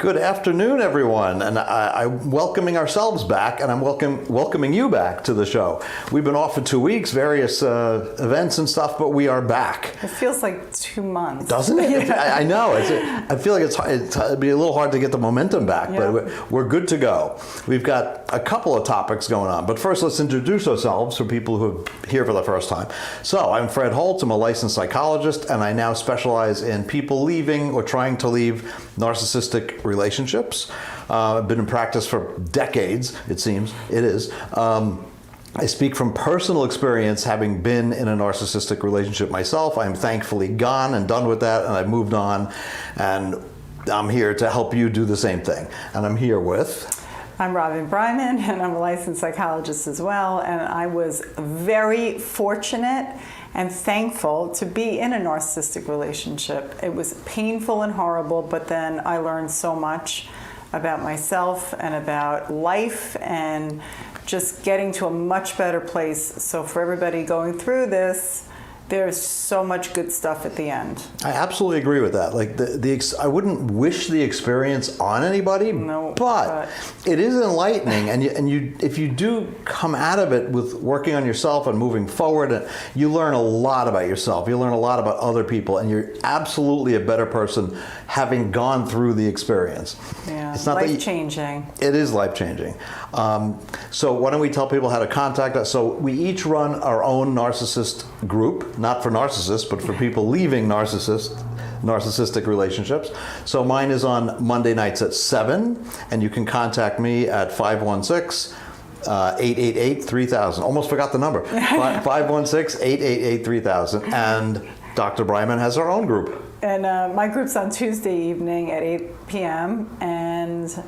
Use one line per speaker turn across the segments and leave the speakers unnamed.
Good afternoon, everyone, and I'm welcoming ourselves back, and I'm welcoming you back to the show. We've been off for 2 weeks, various events and stuff, but we are back.
It feels like 2 months.
Doesn't it? I know. I feel like it'd be a little hard to get the momentum back, but we're good to go. We've got a couple of topics going on, but first let's introduce ourselves for people who are here for the first time. So I'm Fred Holtz. I'm a licensed psychologist, and I now specialize in people leaving or trying to leave narcissistic relationships. I've been in practice for decades, it seems. It is. I speak from personal experience, having been in a narcissistic relationship myself. I'm thankfully gone and done with that, and I've moved on, and I'm here to help you do the same thing. And I'm here with...
I'm Bryman, and I'm a licensed psychologist as well, and I was very fortunate and thankful to be in a narcissistic relationship. It was painful and horrible, but then I learned so much about myself and about life and just getting to a much better place. So for everybody going through this, there's so much good stuff at the end.
I absolutely agree with that. Like I wouldn't wish the experience on anybody, but it is enlightening. And if you do come out of it with working on yourself and moving forward, you learn a lot about yourself. You learn a lot about other people, and you're absolutely a better person having gone through the experience.
Yeah,
it's not
life-changing.
It is life-changing. So why don't we tell people how to contact us? So we each run our own narcissist group, not for narcissists, but for people leaving narcissistic relationships. So mine is on Monday nights at 7, and you can contact me at 516-888-3000. Almost forgot the number. 516-888-3000. And Dr. Bryman has her own group.
And my group's on Tuesday evening at 8 p.m. and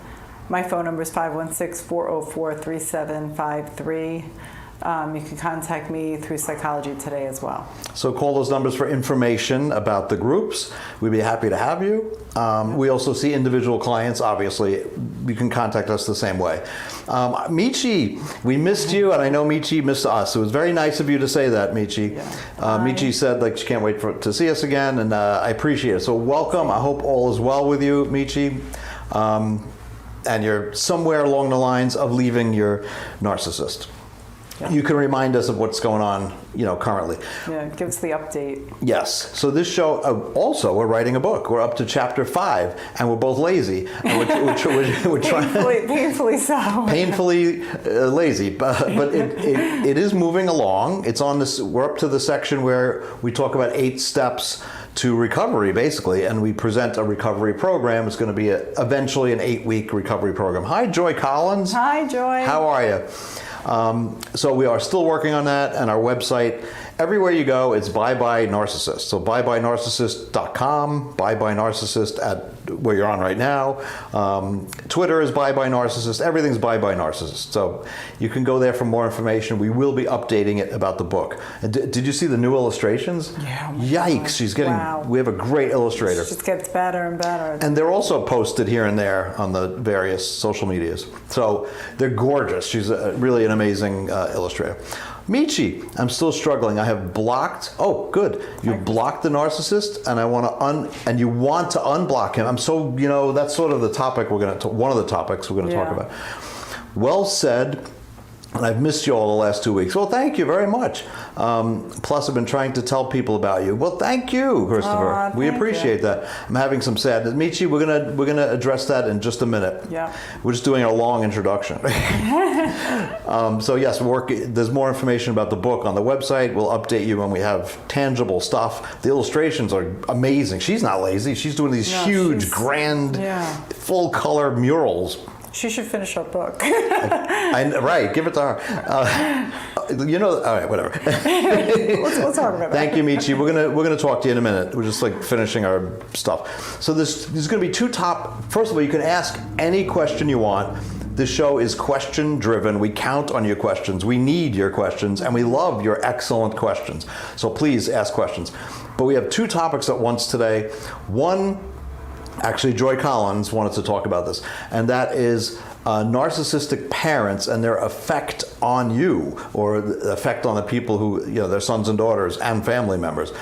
my phone number is 516-404-3753. You can contact me through Psychology Today as well. So
call those numbers for information about the groups. We'd be happy to have you. We also see individual clients, obviously. You can contact us the same way. Michi, we missed you, and I know Michi missed us. It was very nice of you to say that, Michi. Yeah. Michi said she can't wait to see us again, and I appreciate it. So welcome. I hope all is well with you, Michi. And you're somewhere along the lines of leaving your narcissist. Yeah. You can remind us of what's going on, currently.
Yeah, give us the update.
Yes. So this show, also, we're writing a book. We're up to chapter 5, and we're both lazy. And we're trying.
Painfully so.
Painfully lazy, but it is moving along. It's on this. We're up to the section where we talk about 8 steps to recovery, basically, and we present a recovery program. It's going to be eventually an 8-week recovery program. Hi, Joy Collins.
Hi, Joy.
How are you? So we are still working on that, and our website, everywhere you go, it's Bye Narcissist. So byenarcissist.com, Bye Narcissist at where you're on right now. Twitter is Bye Narcissist. Everything's Bye Narcissist. So you can go there for more information. We will be updating it about the book. And did you see the new illustrations?
Yeah. Oh
Yikes!
God.
She's getting.
Wow.
We have a great illustrator.
It just gets better and better.
And they're also posted here and there on the various social medias. So they're gorgeous. She's really an amazing illustrator. Michi, I'm still struggling. I have blocked. Oh, good. You've blocked the narcissist, and I want to and you want to unblock him. I'm so, that's sort of the topic one of the topics we're going to talk about. Well said. And I've missed you all the last 2 weeks. Well, thank you very much. Plus, I've been trying to tell people about you. Well, thank you, Christopher. We appreciate that. I'm having some sadness. Michi, we're gonna address that in just a minute.
Yeah.
We're just doing a long introduction. So yes, there's more information about the book on the website. We'll update you when we have tangible stuff. The illustrations are amazing. She's not lazy. She's doing these huge, grand, full-color murals.
She should finish her book.
Right, give it to her. All right, whatever.
Let's talk about that.
Thank you, Michi. We're gonna talk to you in a minute. We're just finishing our stuff. So there's going to be first of all, you can ask any question you want. This show is question driven. We count on your questions. We need your questions, and we love your excellent questions. So please ask questions. But we have 2 topics at once today. One, actually, Joy Collins wanted to talk about this, and that is narcissistic parents and their effect on you, or the effect on the people who, their sons and daughters and family members.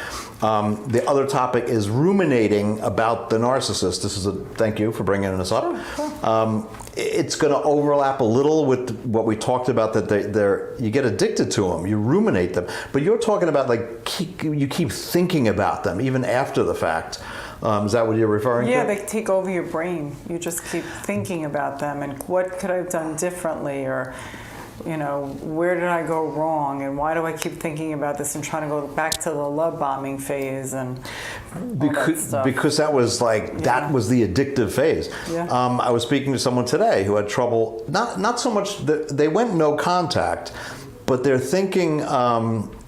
The other topic is ruminating about the narcissist. Thank you for bringing this up. Sure. It's going to overlap a little with what we talked about, that you get addicted to them, you ruminate them, but you're talking about you keep thinking about them even after the fact. Is that what you're referring to?
Yeah, they take over your brain. You just keep thinking about them and what could I have done differently, or where did I go wrong, and why do I keep thinking about this and trying to go back to the love bombing phase and
because that was that was the addictive phase.
Yeah.
I was speaking to someone today who had trouble, not so much that they went no contact, but they're thinking,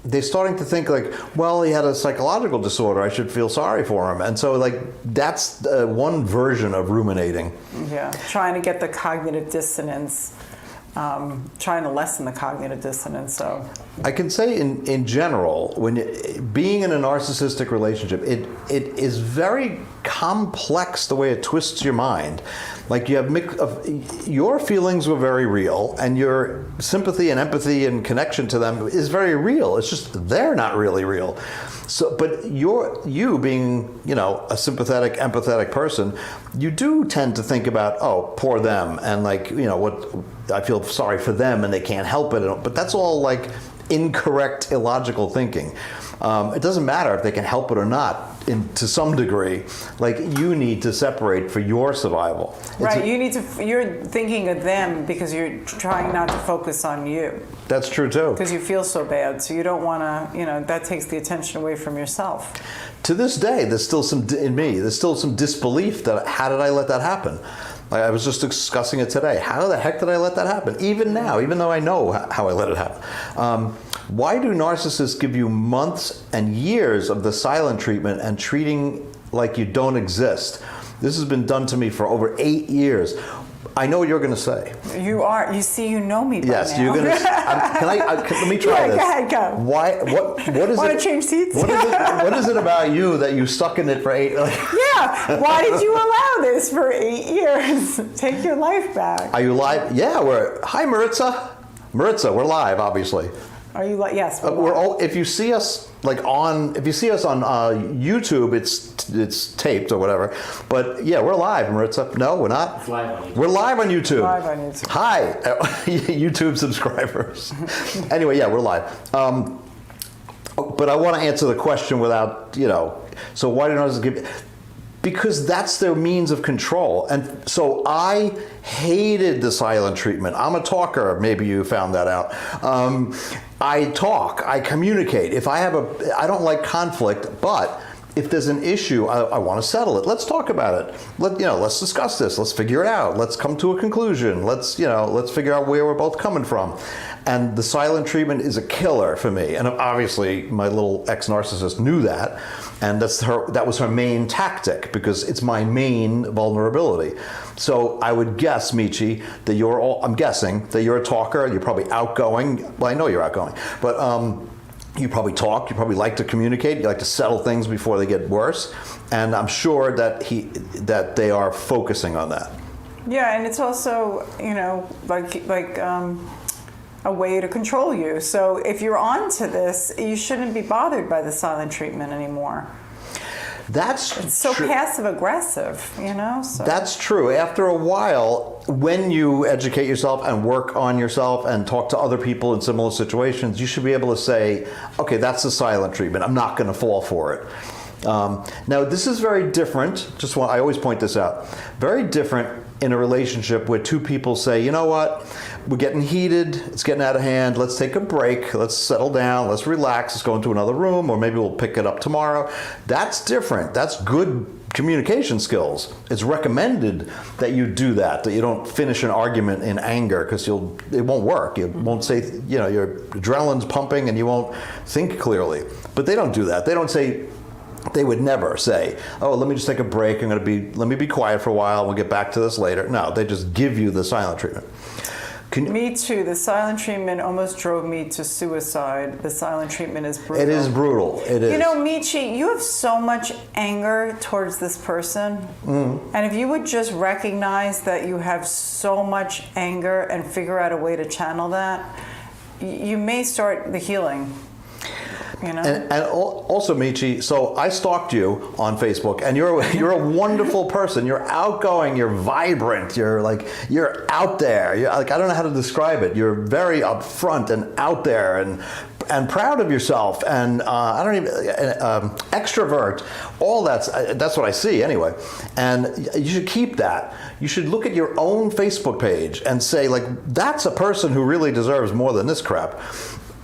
they're starting to think well, he had a psychological disorder, I should feel sorry for him. And so that's one version of ruminating. Yeah,
trying to get the cognitive dissonance. Trying to lessen the cognitive dissonance. So
I can say in general, being in a narcissistic relationship, it is very complex the way it twists your mind. You have your feelings were very real, and your sympathy and empathy and connection to them is very real. It's just they're not really real. So, but you being a sympathetic, empathetic person, you do tend to think about, oh, poor them, and what I feel sorry for them, and they can't help it. But that's all incorrect, illogical thinking. It doesn't matter if they can help it or not. To some degree, you need to separate for your survival.
Right, you're thinking of them because you're trying not to focus on you.
That's true too.
Because you feel so bad, so you don't want to, that takes the attention away from yourself.
To this day, there's still some disbelief that, how did I let that happen? I was just discussing it today. How the heck did I let that happen? Even now, even though I know how I let it happen. Why do narcissists give you months and years of the silent treatment and treating like you don't exist? This has been done to me for over 8 years. I know what you're going to say. You are. You see, you know me by
yes,
now. You're going to. Let me try this.
Go ahead, go.
Why? What is it?
Want to change seats?
What is it about you that you stuck in it for 8?
Yeah. Why did you allow this for 8 years? Take your life back.
Are you live? Yeah. Hi, Maritza. Maritza, we're live, obviously.
Are you like? Yes.
If you see us on YouTube, it's taped or whatever. But yeah, we're live, Maritza. No, we're not.
It's live on YouTube.
We're live on YouTube.
Live on YouTube.
Hi, YouTube subscribers. Anyway, yeah, we're live. But I want to answer the question without, So why did I give? Because that's their means of control. And so I hated the silent treatment. I'm a talker. Maybe you found that out. I talk. I communicate. I don't like conflict, but if there's an issue, I want to settle it. Let's talk about it. Let's discuss this. Let's figure it out. Let's come to a conclusion. Let's figure out where we're both coming from. And the silent treatment is a killer for me. And obviously, my little ex-narcissist knew that. And that was her main tactic, because it's my main vulnerability. So I would guess, Michi, that I'm guessing that you're a talker. You're probably outgoing. Well, I know you're outgoing. But you probably talk. You probably like to communicate. You like to settle things before they get worse. And I'm sure that they are focusing on that.
Yeah, and it's also, a way to control you. So if you're onto this, you shouldn't be bothered by the silent treatment anymore. It's so passive aggressive, So.
That's true. After a while, when you educate yourself and work on yourself and talk to other people in similar situations, you should be able to say, okay, that's the silent treatment. I'm not going to fall for it. Now, this is very different. I always point this out. Very different in a relationship where two people say, you know what, we're getting heated, it's getting out of hand, let's take a break, let's settle down, let's relax, let's go into another room, or maybe we'll pick it up tomorrow. That's different. That's good communication skills. It's recommended that you do that you don't finish an argument in anger, because it won't work. You won't say, your adrenaline's pumping and you won't think clearly. But they don't do that. They would never say, oh, let me just take a break. Let me be quiet for a while. We'll get back to this later. No, they just give you the silent treatment.
Me too. The silent treatment almost drove me to suicide. The silent treatment is brutal.
It is brutal. It is.
You know, Michi, you have so much anger towards this person. And if you would just recognize that you have so much anger and figure out a way to channel that, you may start the healing. You know?
And also, Michi, so I stalked you on Facebook, and you're a wonderful person. You're outgoing. You're vibrant. You're out there. You're, like, I don't know how to describe it. You're very upfront and out there and proud of yourself. And I don't even extrovert. All that's what I see anyway. And you should keep that. You should look at your own Facebook page and say, like, that's a person who really deserves more than this crap.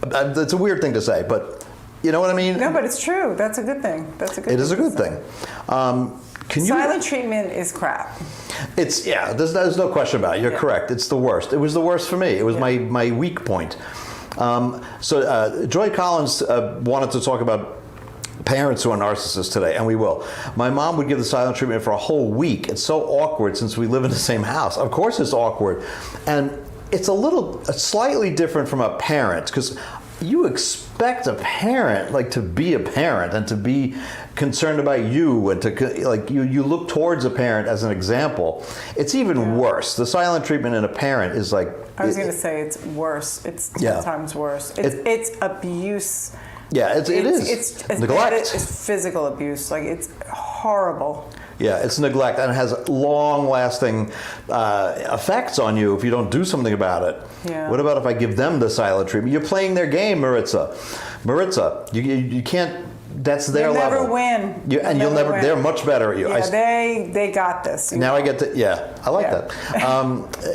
It's a weird thing to say, but. You know what I mean?
No, but it's true. That's a good thing.
It is a good thing.
Silent treatment is crap.
There's no question about it. You're correct. It's the worst. It was the worst for me. It was my weak point. So Joy Collins wanted to talk about parents who are narcissists today, and we will. My mom would give the silent treatment for a whole week. It's so awkward since we live in the same house. Of course it's awkward. And it's slightly different from a parent, because you expect a parent to be a parent and to be concerned about you, and to you look towards a parent as an example. It's even worse. The silent treatment in a parent is like.
I was going to say it's worse. It's 10 times worse. It's abuse.
Yeah, it is.
It's
neglect.
It's physical abuse. Like, it's horrible.
Yeah, it's neglect, and it has long-lasting effects on you if you don't do something about it.
Yeah.
What about if I give them the silent treatment? You're playing their game, Maritza. You can't. That's their level.
You'll never win.
You'll never. Win. They're much better at you.
Yeah, they got this.
Now I get to. Yeah, I like that.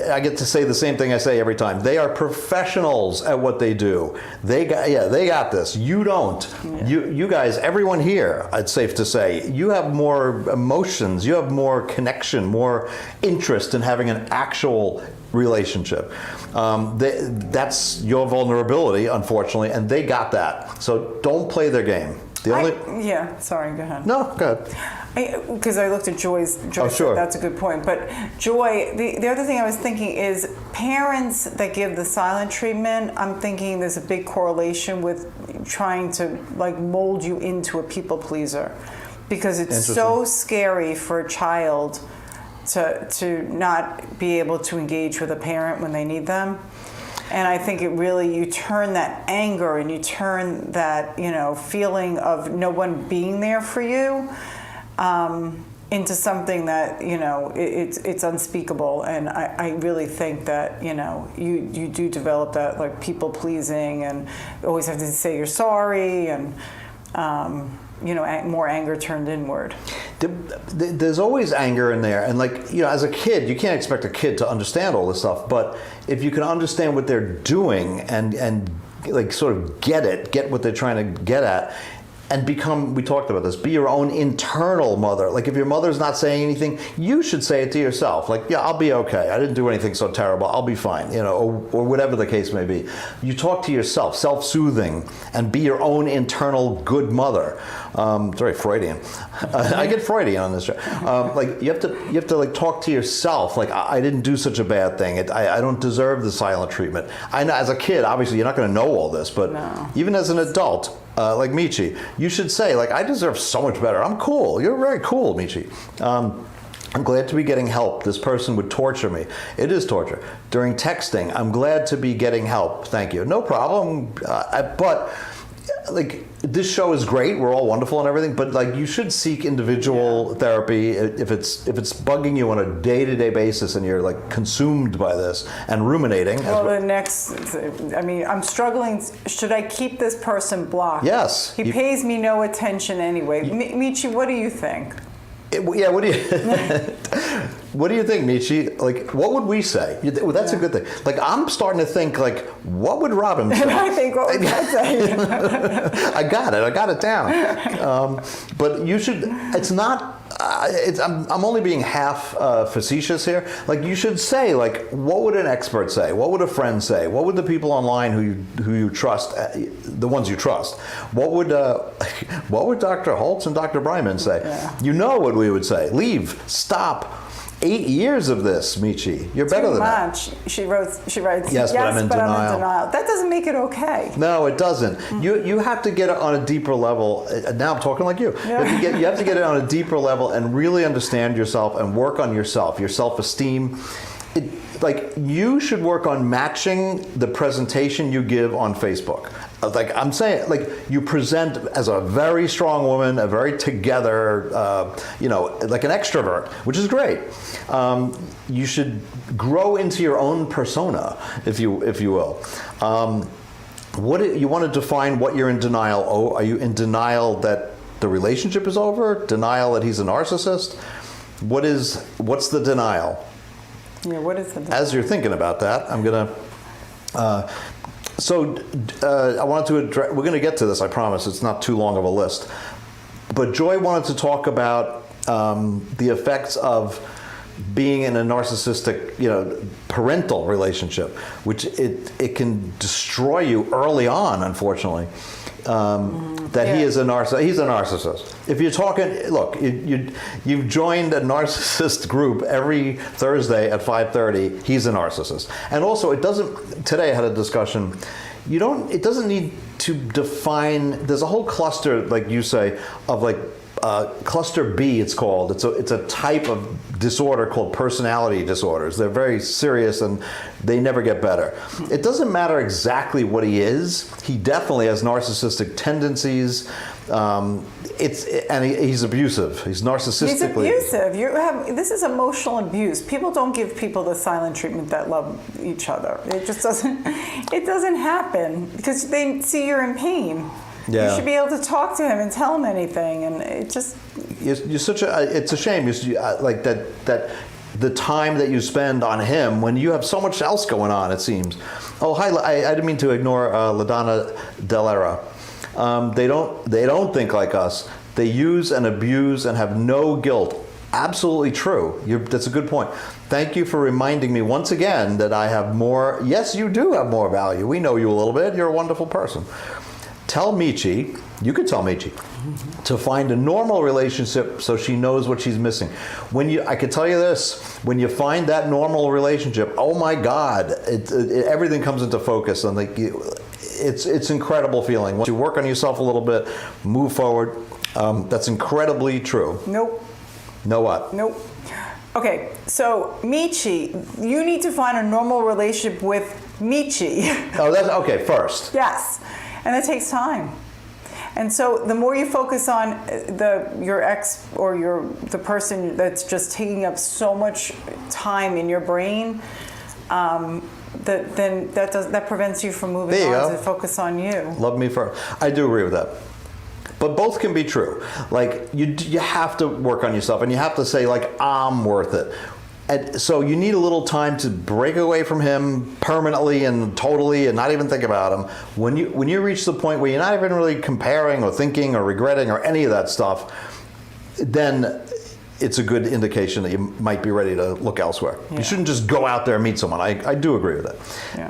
I get to say the same thing I say every time. They are professionals at what they do. They got this. You don't. Yeah. You guys, everyone here, it's safe to say, you have more emotions. You have more connection, more interest in having an actual relationship. That's your vulnerability, unfortunately, and they got that. So don't play their game.
Sorry, go ahead.
No, go ahead.
Because I looked at Joy's.
Oh, sure.
That's a good point. But Joy, the other thing I was thinking is parents that give the silent treatment, I'm thinking there's a big correlation with trying to mold you into a people pleaser. Because it's so scary for a child to not be able to engage with a parent when they need them. And I think you turn that anger and you turn that, feeling of no one being there for you into something that, it's unspeakable. And I really think that, you do develop that people pleasing and always have to say you're sorry and, more anger turned inward.
There's always anger in there, and as a kid, you can't expect a kid to understand all this stuff. But if you can understand what they're doing and sort of get what they're trying to get at, and become, we talked about this, be your own internal mother. If your mother's not saying anything, you should say it to yourself. I'll be okay. I didn't do anything so terrible. I'll be fine, or whatever the case may be. You talk to yourself, self-soothing, and be your own internal good mother. It's very Freudian. I get Freudian on this show. You have to talk to yourself. I didn't do such a bad thing. I don't deserve the silent treatment. I know as a kid, obviously, you're not going to know all this, but even as an adult, like Michi, you should say, I deserve so much better. I'm cool. You're very cool, Michi. I'm glad to be getting help. This person would torture me. It is torture. During texting, I'm glad to be getting help. Thank you. No problem. But this show is great. We're all wonderful and everything. But you should seek individual therapy if it's bugging you on a day-to-day basis and you're consumed by this and ruminating.
Well, I'm struggling. Should I keep this person blocked?
Yes.
He pays me no attention anyway. Michi, what do you think?
What do you what do you think, Michi? What would we say? That's a good thing. I'm starting to think, what would Robin say?
And I think, what would I say?
I got it down. But you should, it's not, I'm only being half facetious here. You should say, what would an expert say? What would a friend say? What would the people online who you trust, the ones you trust? What would Dr. Holtz and Dr. Bryman say? Yeah. You know what we would say. Leave. Stop. 8 years of this, Michi. You're better than that.
She writes,
Yes, but I'm in denial.
That doesn't make it okay.
No, it doesn't. You have to get it on a deeper level. Now I'm talking like you.
Yeah.
You have to get it on a deeper level and really understand yourself and work on yourself, your self-esteem. Like, you should work on matching the presentation you give on Facebook. Like I'm saying, like, you present as a very strong woman, a very together, like an extrovert, which is great. You should grow into your own persona, if you will. You want to define what you're in denial. Oh, are you in denial that the relationship is over? Denial that he's a narcissist? What's the denial?
Yeah, what is the denial?
As you're thinking about that, I'm gonna. I wanted to address. We're going to get to this. I promise. It's not too long of a list. But Joy wanted to talk about the effects of being in a narcissistic, parental relationship, which it can destroy you early on. Unfortunately, he's a narcissist. If you're talking, look, you've joined a narcissist group every Thursday at 5:30. He's a narcissist, and also it doesn't. Today I had a discussion. It doesn't need to define. There's a whole cluster, like you say, of like. Cluster B, it's called. It's a type of disorder called personality disorders. They're very serious and they never get better. It doesn't matter exactly what he is. He definitely has narcissistic tendencies. He's abusive. He's narcissistically.
He's abusive. This is emotional abuse. People don't give people the silent treatment that love each other. It just doesn't. It doesn't happen because they see you're in pain. Yeah. You should be able to talk to him and tell him anything, and it just.
It's a shame. Like that. The time that you spend on him when you have so much else going on. It seems. Oh, hi. I didn't mean to ignore LaDonna Delera. They don't think like us. They use and abuse and have no guilt. Absolutely true. That's a good point. Thank you for reminding me once again that I have more. Yes, you do have more value. We know you a little bit. You're a wonderful person. Tell Michi, you could tell Michi, to find a normal relationship so she knows what she's missing. I could tell you this, when you find that normal relationship, oh my God, everything comes into focus, and it's incredible feeling. Once you work on yourself a little bit, move forward, that's incredibly true.
Nope.
Know what?
Nope. Okay, so Michi, you need to find a normal relationship with Michi.
Oh, that's okay, first.
Yes. And that takes time. And so the more you focus on your ex or the person that's just taking up so much time in your brain, that prevents you from moving on to focus on you.
Love me first. I do agree with that. But both can be true. Like you have to work on yourself, and you have to say like, I'm worth it. And so you need a little time to break away from him permanently and totally and not even think about him. When you reach the point where you're not even really comparing or thinking or regretting or any of that stuff, then it's a good indication that you might be ready to look elsewhere. Yeah. You shouldn't just go out there and meet someone. I do agree with that. Yeah.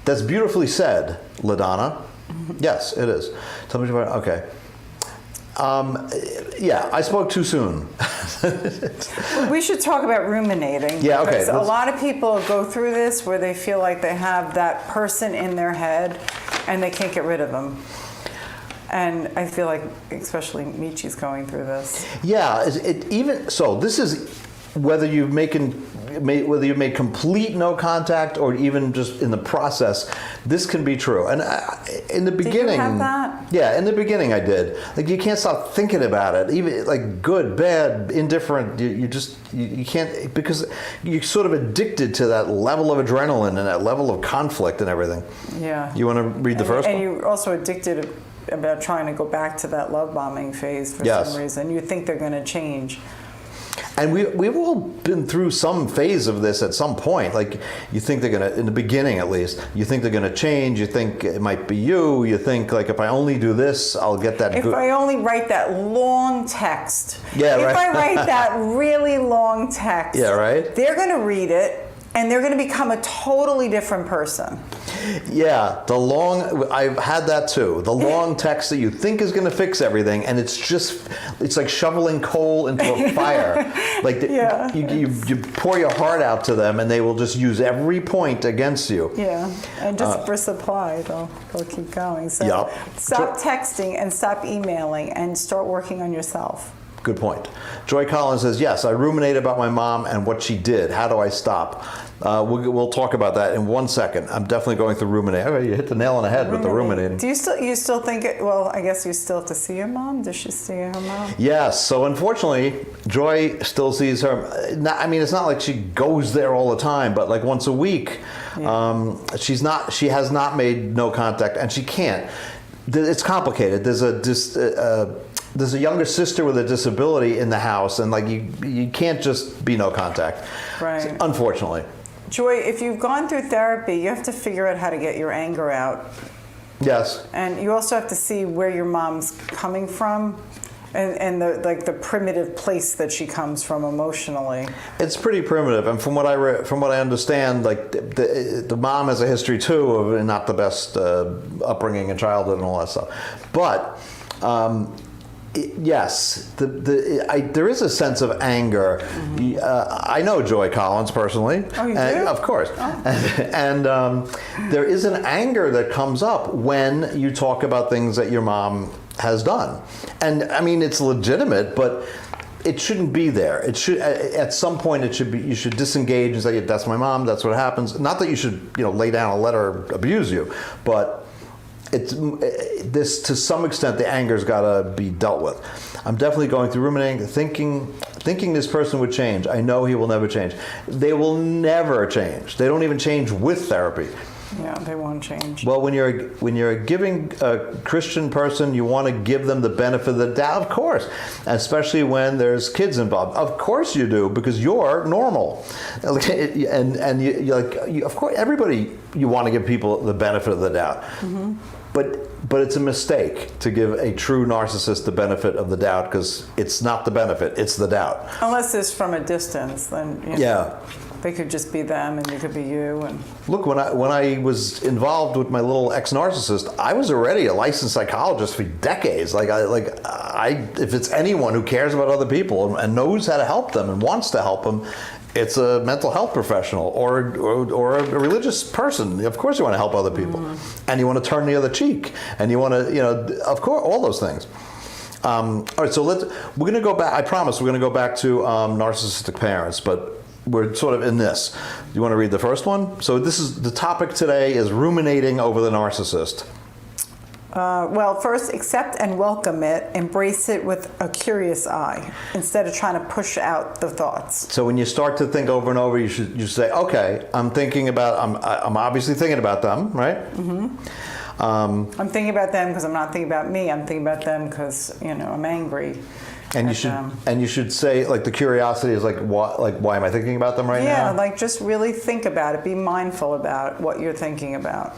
That's beautifully said, LaDonna. Mm-hmm. Yes, it is. Tell me about okay. I spoke too soon.
We should talk about ruminating.
Yeah, okay.
A lot of people go through this where they feel like they have that person in their head and they can't get rid of them. And I feel like especially Michi's going through this. Yeah,
this is whether you've made complete no contact or even just in the process, this can be true. And in the beginning,
did you have that?
Yeah, in the beginning I did. Like you can't stop thinking about it, even like good, bad, indifferent. You can't, because you're sort of addicted to that level of adrenaline and that level of conflict and everything.
Yeah.
You want to read the first one?
And you're also addicted about trying to go back to that love bombing phase for some reason. You think they're going to change.
And we've all been through some phase of this at some point. Like you think they're gonna, in the beginning at least, you think they're gonna change. You think it might be you. You think like if I only do this, I'll get that.
If I only write that long text.
Yeah, right.
If I write that really long text.
Yeah, right.
They're gonna read it and they're gonna become a totally different person.
Yeah, I've had that too. The long text that you think is going to fix everything, and it's like shoveling coal into a fire. Like you pour your heart out to them, and they will just use every point against you.
Yeah, and just for supply, they'll keep going. So stop texting and stop emailing and start working on yourself.
Good point. Joy Collins says, yes, I ruminate about my mom and what she did. How do I stop? We'll talk about that in 1 second. I'm definitely going through ruminating. Okay, you hit the nail on the head with the ruminating.
Do you still think it? Well, I guess you still have to see your mom. Does she see her mom?
Yes. So unfortunately, Joy still sees her. I mean, it's not like she goes there all the time, but like once a week. Yeah. She has not made no contact, and she can't. It's complicated. There's a younger sister with a disability in the house, and like you can't just be no contact.
Right.
Unfortunately.
Joy, if you've gone through therapy, you have to figure out how to get your anger out.
Yes.
And you also have to see where your mom's coming from, and the primitive place that she comes from emotionally. It's
pretty primitive, and from what I understand, like the mom has a history too of not the best upbringing in childhood and all that stuff, but. Yes, there is a sense of anger. Mm-hmm. I know Joy Collins personally.
Oh, you do?
Of course. Oh. And there is an anger that comes up when you talk about things that your mom has done. And I mean, it's legitimate, but it shouldn't be there. It should, at some point, it should be. You should disengage and say, "That's my mom. That's what happens." Not that you should, lay down and let her abuse you, but. This to some extent the anger's got to be dealt with. I'm definitely going through ruminating, thinking this person would change. I know he will never change. They will never change. They don't even change with therapy.
Yeah, they won't change.
Well, when you're a giving Christian person, you want to give them the benefit of the doubt, of course, especially when there's kids involved. Of course you do, because you're normal, and you of course everybody you want to give people the benefit of the doubt. Mm-hmm. But it's a mistake to give a true narcissist the benefit of the doubt, because it's not the benefit, it's the doubt.
Unless it's from a distance, then they could just be them and you could be you. And
look, when I was involved with my little ex-narcissist, I was already a licensed psychologist for decades. If it's anyone who cares about other people and knows how to help them and wants to help them, it's a mental health professional or a religious person. Of course you want to help other people. Mm-hmm. And you want to turn the other cheek. And you want to, of course, all those things. All right, so we're going to go back. I promise we're going to go back to narcissistic parents, but we're sort of in this. You want to read the first one? So this is the topic today is ruminating over the narcissist.
Well, first, accept and welcome it. Embrace it with a curious eye instead of trying to push out the thoughts.
So when you start to think over and over, you should say, okay, I'm obviously thinking about them, right?
Mm-hmm. I'm thinking about them because I'm not thinking about me. I'm thinking about them because, I'm angry.
And you should say, like, the curiosity is why am I thinking about them right now?
Yeah, just really think about it. Be mindful about what you're thinking about.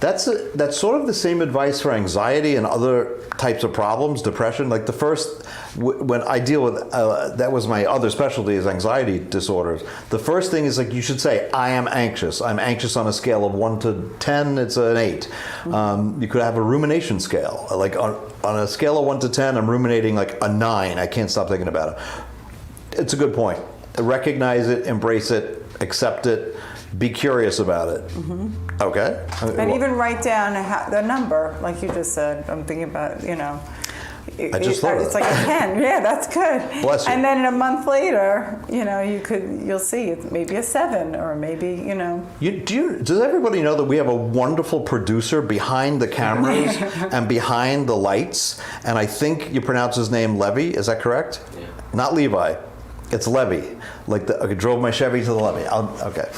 That's sort of the same advice for anxiety and other types of problems, depression. Like the first, when I deal with, that was my other specialty is anxiety disorders. The first thing is you should say, I am anxious. I'm anxious on a scale of 1 to 10, it's an 8. Mm-hmm. You could have a rumination scale. Like on a scale of 1 to 10, I'm ruminating like a 9. I can't stop thinking about it. It's a good point. Recognize it, embrace it, accept it, be curious about it. Mm-hmm. Okay.
And even write down the number, like you just said. I'm thinking about,
I just thought
it's like a 10. Yeah, that's good.
Bless you.
And then a month later, you'll see it's maybe a 7 or maybe,
Does everybody know that we have a wonderful producer behind the cameras and behind the lights? And I think you pronounce his name Levy. Is that correct? Yeah. Not Levi. It's Levy. I drove my Chevy to the Levy. Okay.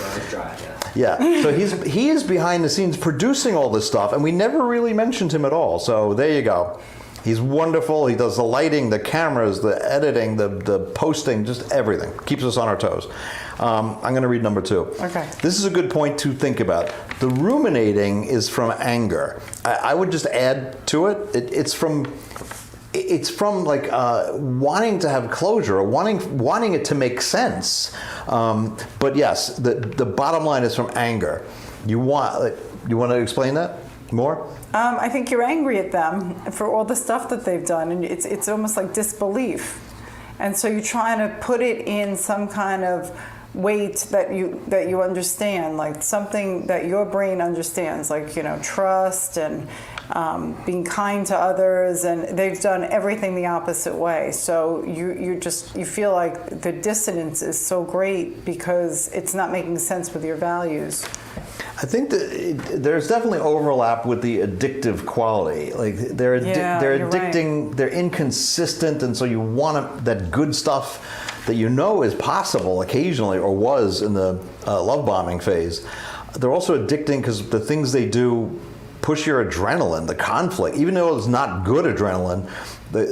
Yeah. So he is behind the scenes producing all this stuff, and we never really mentioned him at all. So there you go. He's wonderful. He does the lighting, the cameras, the editing, the posting, just everything. Keeps us on our toes. I'm going to read number 2.
Okay.
This is a good point to think about. The ruminating is from anger. I would just add to it. It's from wanting to have closure or wanting it to make sense. But yes, the bottom line is from anger. You want You want to explain that more?
I think you're angry at them for all the stuff that they've done, and it's almost like disbelief. And so you're trying to put it in some kind of weight that you understand, like something that your brain understands, like, you know, trust and being kind to others, and they've done everything the opposite way. So you feel like the dissonance is so great because it's not making sense with your values.
I think that there's definitely overlap with the addictive quality. Like they're addicting, right. They're inconsistent, and so you want that good stuff that you know is possible occasionally, or was in the love bombing phase. They're also addicting because the things they do push your adrenaline, the conflict, even though it's not good adrenaline,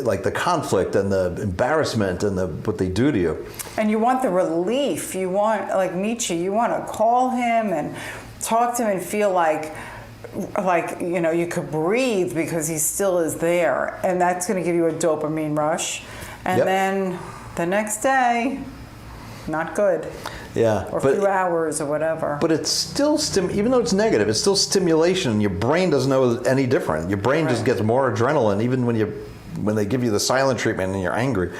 like the conflict and the embarrassment and what they do to you. And
you want the relief. You want, like Nietzsche, you want to call him and talk to him and feel like you know, you could breathe because he still is there, and that's going to give you a dopamine rush. And yep. Then the next day, not good.
Yeah.
Or a few hours or whatever.
But it's still, even though it's negative, it's still stimulation. Your brain doesn't know any different. Your brain just gets more adrenaline even when they give you the silent treatment and you're angry.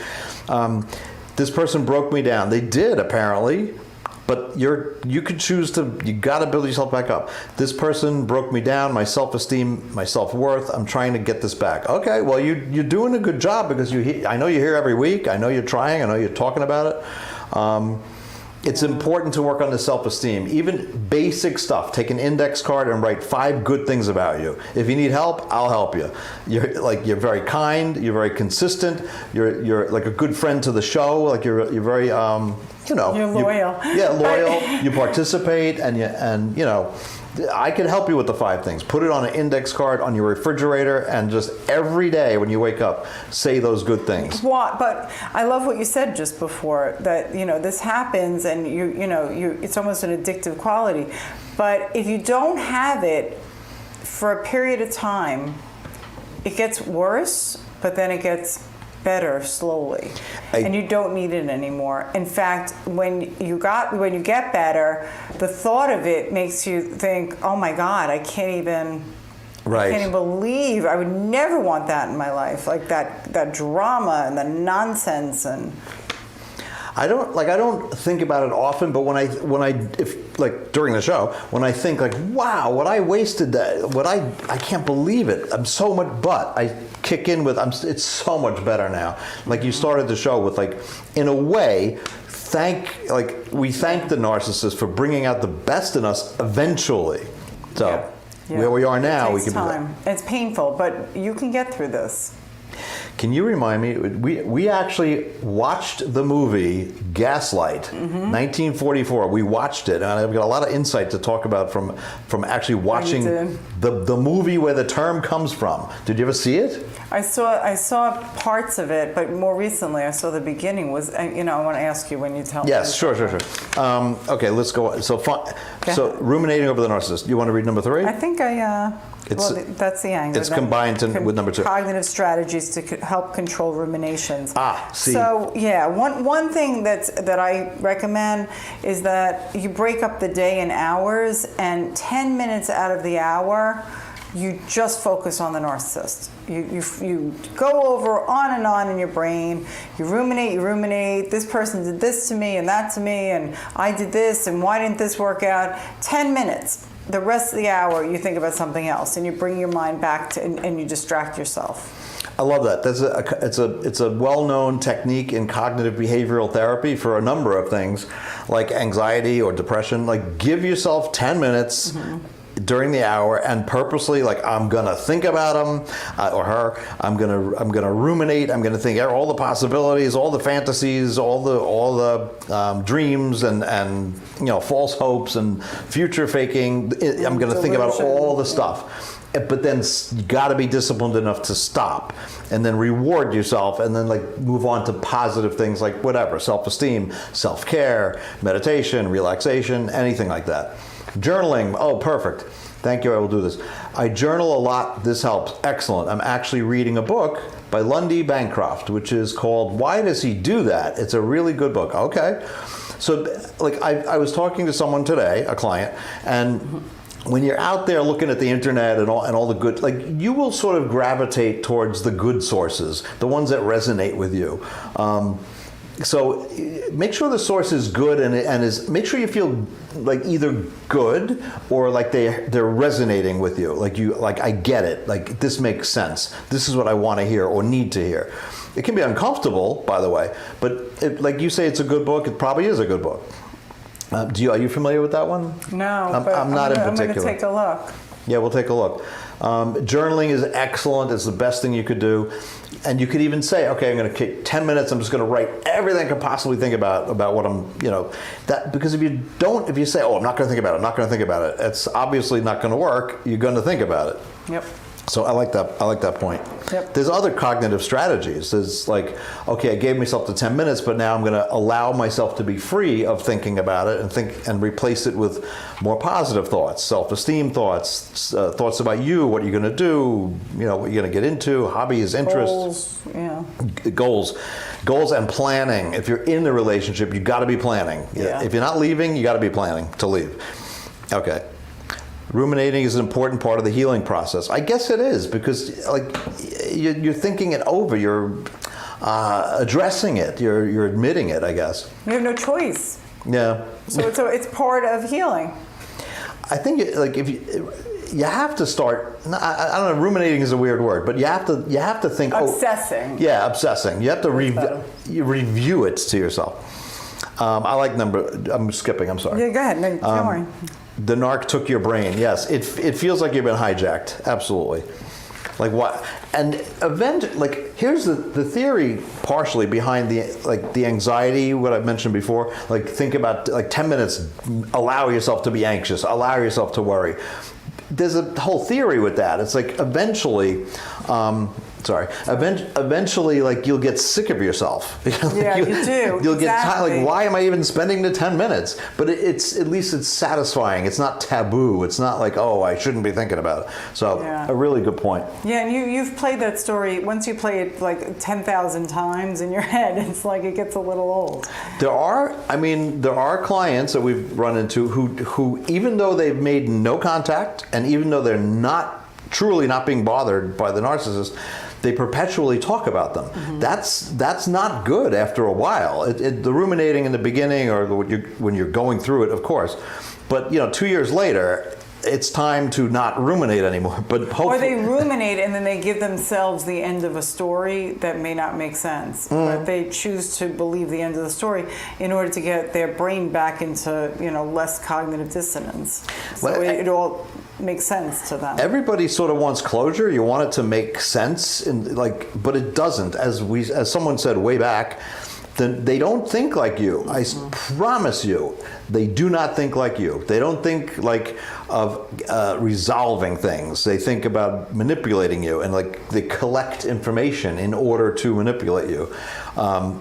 This person broke me down. They did, apparently. But you could choose to, you got to build yourself back up. This person broke me down, my self-esteem, my self-worth. I'm trying to get this back. Okay, well, you're doing a good job because I know you're here every week. I know you're trying. I know you're talking about it. It's important to work on the self-esteem. Even basic stuff. Take an index card and write 5 good things about you. If you need help, I'll help you. You're very kind. You're very consistent. You're like a good friend to the show. Like you're very you know.
You're loyal.
Loyal. You participate, and you know. I can help you with the 5 things. Put it on an index card on your refrigerator, and just every day when you wake up, say those good things. But
I love what you said just before, that, you know, this happens and it's almost an addictive quality. But if you don't have it for a period of time, it gets worse, but then it gets better slowly, and you don't need it anymore. In fact, when you get better, the thought of it makes you think, "Oh my God, I can't even believe I would never want that in my life." Like that drama and the nonsense, and I don't think about it often, but when I during the show, when I think like, wow, what I wasted, I can't believe it. I'm so much, but I kick in with, it's so much better now. Like you started the show with, like, in a way, we thank the narcissist for bringing out the best in us eventually. So where we are now, we can. Time. It's painful, but you can get through this.
Can you remind me, we actually watched the movie Gaslight, 1944. We watched it, and I've got a lot of insight to talk about from actually watching the movie where the term comes from. Did you ever see it?
I saw parts of it, but more recently I saw the beginning. I want to ask you when you tell me.
Yes, sure. Okay, let's go. So ruminating over the narcissist. You want to read number 3?
I think that's the angle.
It's combined with number 2.
Cognitive strategies to help control ruminations.
See.
So one thing that I recommend is that you break up the day in hours, and 10 minutes out of the hour, you just focus on the narcissist. You go over on and on in your brain. You ruminate. This person did this to me and that to me, and I did this, and why didn't this work out? 10 minutes. The rest of the hour, you think about something else, and you bring your mind back and you distract yourself.
I love that. It's a well-known technique in cognitive behavioral therapy for a number of things, like anxiety or depression. Like, give yourself 10 minutes during the hour and purposely, like, I'm gonna think about him or her. I'm gonna ruminate. I'm gonna think all the possibilities, all the fantasies, all the dreams and false hopes and future faking. I'm gonna think about all the stuff. But then you got to be disciplined enough to stop and then reward yourself, and then move on to positive things like whatever, self-esteem, self-care, meditation, relaxation, anything like that. Journaling, oh, perfect. Thank you, I will do this. I journal a lot, this helps. Excellent. I'm actually reading a book by Lundy Bancroft, which is called Why Does He Do That? It's a really good book. Okay. So I was talking to someone today, a client, and when you're out there looking at the internet and all the good, like, you will sort of gravitate towards the good sources, the ones that resonate with you. So make sure the source is good make sure you feel like either good or like they're resonating with you. Like I get it. Like, this makes sense. This is what I want to hear or need to hear. It can be uncomfortable, by the way, but like you say, it's a good book. It probably is a good book. Are you familiar with that one?
No,
I'm not in particular.
I'm going to take a look.
Yeah, we'll take a look. Journaling is excellent. It's the best thing you could do. And you could even say, okay, I'm going to take 10 minutes. I'm just going to write everything I could possibly think about what I'm, because if you say, oh, I'm not going to think about it, it's obviously not going to work. You're going to think about it.
Yep.
So I like that point.
Yep.
There's other cognitive strategies. There's like, okay, I gave myself the 10 minutes, but now I'm going to allow myself to be free of thinking about it and replace it with more positive thoughts, self-esteem thoughts, thoughts about you, what you're going to do, what you're going to get into, hobbies, interests, goals and planning. If you're in the relationship, you got to be planning.
Yeah.
If you're not leaving, you got to be planning to leave. Okay. Ruminating is an important part of the healing process. I guess it is, because like you're thinking it over, you're addressing it, you're admitting it, I guess.
You have no choice.
Yeah.
So it's part of healing.
I think if you have to start. I don't know. Ruminating is a weird word, but you have to think.
Obsessing.
Obsessing. You have to review it to yourself. I like I'm skipping. I'm sorry.
Yeah, go ahead. No, don't worry.
The narc took your brain. Yes, it feels like you've been hijacked. Absolutely. Like what? And here's the theory partially behind the anxiety. What I mentioned before. Like, think about 10 minutes. Allow yourself to be anxious. Allow yourself to worry. There's a whole theory with that. It's like eventually. Eventually, like, you'll get sick of yourself.
Yeah, you do.
You'll get tired. Like, why am I even spending the 10 minutes? But at least it's satisfying. It's not taboo. It's not like, oh, I shouldn't be thinking about it. So, a really good point.
Yeah, and you've played that story. Once you play it like 10,000 times in your head, it's like it gets a little old.
There are clients that we've run into who even though they've made no contact, and even though they're truly not being bothered by the narcissist, they perpetually talk about them. Mm-hmm. That's not good after a while. The ruminating in the beginning, or when you're going through it, of course. But 2 years later, it's time to not ruminate anymore. But hopefully,
or they ruminate and then they give themselves the end of a story that may not make sense. But they choose to believe the end of the story in order to get their brain back into less cognitive dissonance. So it all makes sense to them. Everybody
sort of wants closure. You want it to make sense, but it doesn't. As someone said way back, then they don't think like you. I promise you, they do not think like you. They don't think like of resolving things. They think about manipulating you, and they collect information in order to manipulate you.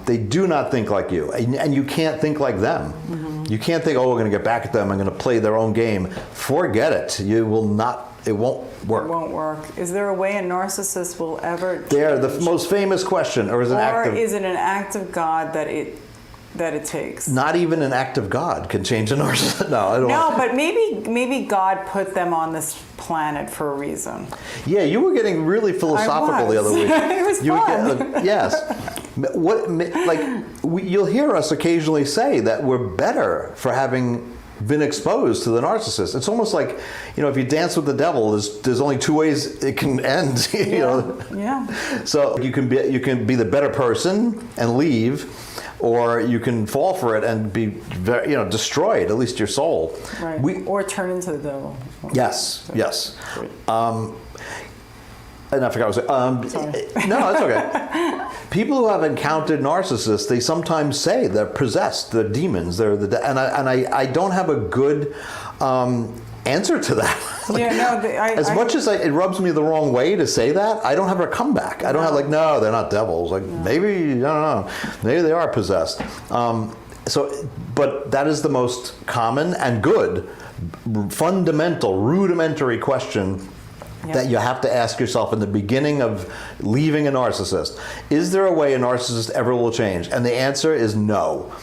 They do not think like you, and you can't think like them. Mm-hmm. You can't think, oh, we're going to get back at them. I'm going to play their own game. Forget it. You will not. It won't work.
It won't work. Is there a way a narcissist will ever change?
The most famous question, or is it an act of
God that it takes?
Not even an act of God can change a narcissist. No, I don't.
No, but maybe God put them on this planet for a reason.
Yeah, you were getting really philosophical the other week.
It was fun.
Yes. You'll hear us occasionally say that we're better for having been exposed to the narcissist. It's almost like, if you dance with the devil, there's only two ways it can end.
Yeah.
So you can be the better person and leave, or you can fall for it and be destroyed, at least your soul.
Right. Or turn into the devil.
Yes. And I forgot what I was saying. No, that's okay. People who have encountered narcissists, they sometimes say they're possessed, they're demons, and I don't have a good answer to that. As much as it rubs me the wrong way to say that, I don't have a comeback. I don't have no, they're not devils. Maybe, I don't know, maybe they are possessed. But that is the most common and good, fundamental, rudimentary question that you have to ask yourself in the beginning of leaving a narcissist. Is there a way a narcissist ever will change? And the answer is no.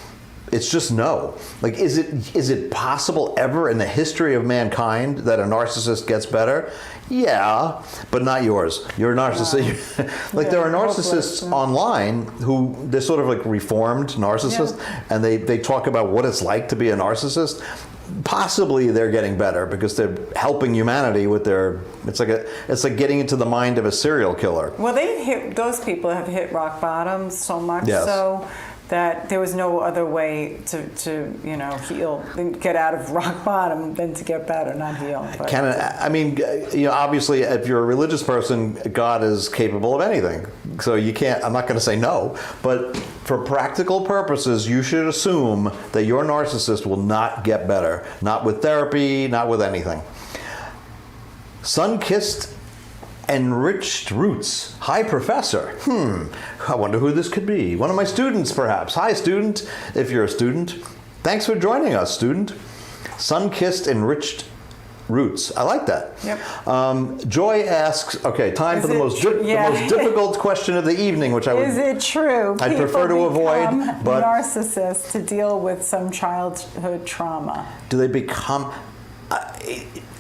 It's just no. Like, is it possible ever in the history of mankind that a narcissist gets better? Yeah, but not yours. You're a narcissist. Like, there are narcissists online who, they're sort of like reformed narcissists, and they talk about what it's like to be a narcissist. Possibly they're getting better because they're helping humanity with their. It's like getting into the mind of a serial killer.
Well, those people have hit rock bottom so much so that there was no other way to heal, get out of rock bottom than to get better, not heal. But,
obviously, if you're a religious person, God is capable of anything. So you can't. I'm not going to say no, but for practical purposes, you should assume that your narcissist will not get better, not with therapy, not with anything. Sun-kissed enriched roots. Hi, Professor. I wonder who this could be. One of my students, perhaps. Hi, student, if you're a student. Thanks for joining us, student. Sun-kissed enriched roots. I like that.
Yep.
Joy asks, okay, time for the most difficult question of the evening, which I would...
Is it true?
I prefer to avoid, but...
narcissists to deal with some childhood trauma.
Do they become...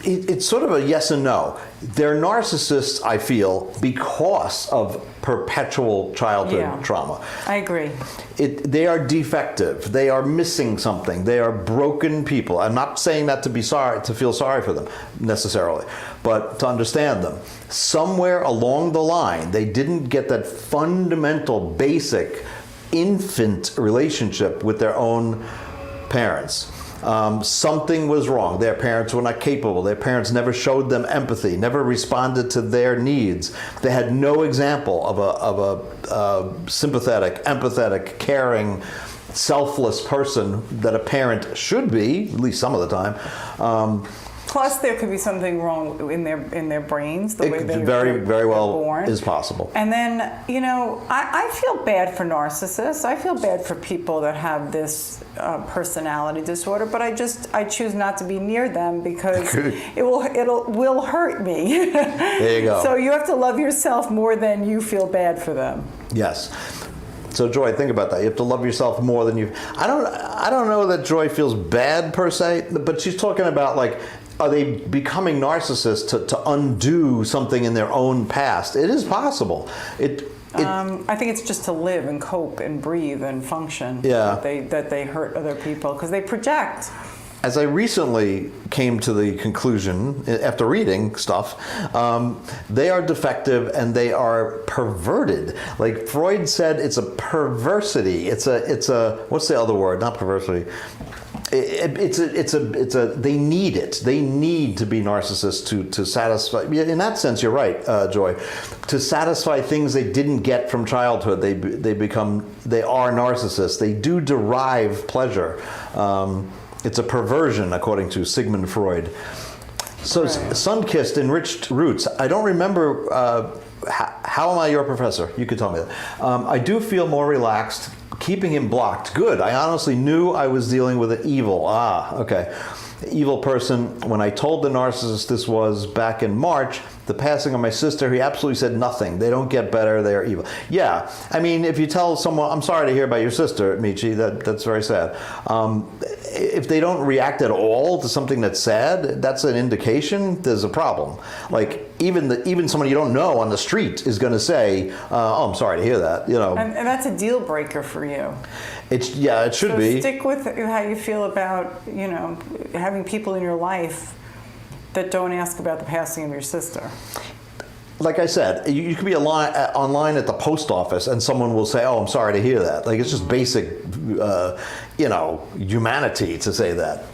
it's sort of a yes and no. They're narcissists, I feel, because of perpetual childhood trauma.
I agree.
They are defective. They are missing something. They are broken people. I'm not saying that to feel sorry for them necessarily, but to understand them. Somewhere along the line, they didn't get that fundamental, basic infant relationship with their own parents. Something was wrong. Their parents were not capable. Their parents never showed them empathy, never responded to their needs. They had no example of a sympathetic, empathetic, caring, selfless person that a parent should be, at least some of the time.
Plus, there could be something wrong in their brains, the way they're
very well
born.
Is possible.
And then, I feel bad for narcissists. I feel bad for people that have this personality disorder, but I choose not to be near them because it will hurt me.
There you go.
So you have to love yourself more than you feel bad for them.
Yes. So Joy, think about that. You have to love yourself more than you. I don't know that Joy feels bad per se, but she's talking about, like, are they becoming narcissists to undo something in their own past? It is possible.
I think it's just to live and cope and breathe and function.
Yeah.
That they hurt other people because they project.
As I recently came to the conclusion, after reading stuff, they are defective and they are perverted. Like Freud said, it's a perversity. It's a what's the other word? Not perversity. They need it. They need to be narcissists to satisfy. In that sense, you're right, Joy. To satisfy things they didn't get from childhood, they are narcissists. They do derive pleasure. It's a perversion, according to Sigmund Freud. So, right. Sun-kissed enriched roots. I don't remember. How am I your professor? You could tell me that. I do feel more relaxed. Keeping him blocked. Good. I honestly knew I was dealing with an evil. Okay. Evil person. When I told the narcissist this was back in March, the passing of my sister, he absolutely said nothing. They don't get better. They are evil. Yeah. I mean, if you tell someone, I'm sorry to hear about your sister, Michi, that's very sad. If they don't react at all to something that's sad, that's an indication there's a problem. Like even someone you don't know on the street is going to say, "Oh, I'm sorry to hear that."
And that's a deal breaker for you.
It should be.
Stick with how you feel about having people in your life that don't ask about the passing of your sister.
Like I said, you could be online at the post office and someone will say, "Oh, I'm sorry to hear that." Like, it's just basic, humanity to say that,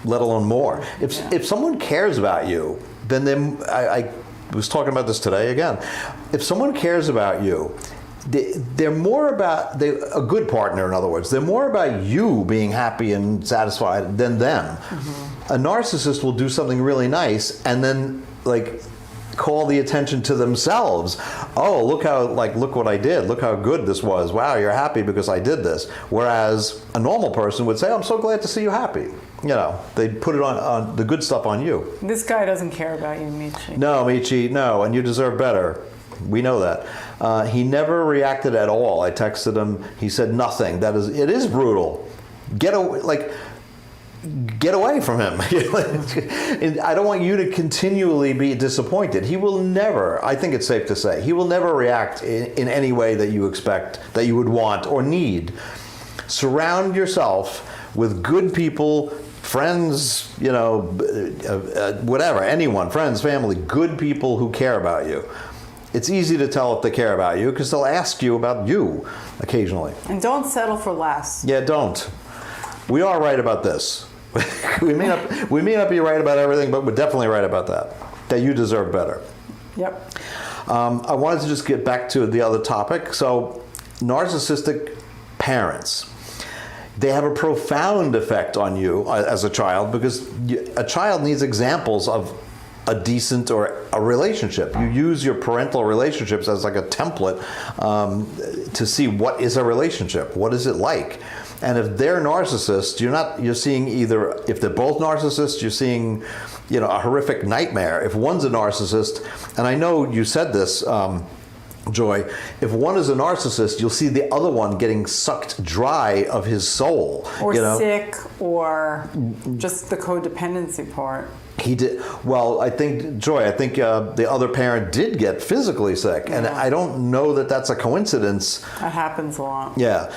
let alone more. If someone cares about you, then I was talking about this today again. If someone cares about you, they're more about, a good partner, in other words, they're more about you being happy and satisfied than them. Mm-hmm. A narcissist will do something really nice and then, like, call the attention to themselves. Oh, look what I did. Look how good this was. Wow, you're happy because I did this. Whereas a normal person would say, "I'm so glad to see you happy." They put it on the good stuff on you.
This guy doesn't care about you, Michi.
No, Michi, no, and you deserve better. We know that. He never reacted at all. I texted him. He said nothing. It is brutal. Get away from him. I don't want you to continually be disappointed. He will never, I think it's safe to say, he will never react in any way that you expect, that you would want or need. Surround yourself with good people, friends, whatever, anyone, friends, family, good people who care about you. It's easy to tell if they care about you because they'll ask you about you occasionally.
And don't settle for less.
Yeah, don't. We are right about this. we may not be right about everything, but we're definitely right about that you deserve better.
Yep.
I wanted to just get back to the other topic. So, narcissistic parents. They have a profound effect on you as a child because a child needs examples of a decent or a relationship. You use your parental relationships as like a template to see what is a relationship, what is it like. And if they're narcissists, you're seeing either, if they're both narcissists, you're seeing, a horrific nightmare. If one's a narcissist, and I know you said this, Joy, if one is a narcissist, you'll see the other one getting sucked dry of his soul.
Or sick, or just the codependency part.
He did. Well, I think, Joy, the other parent did get physically sick. And I don't know that that's a coincidence.
That happens a lot.
Yeah.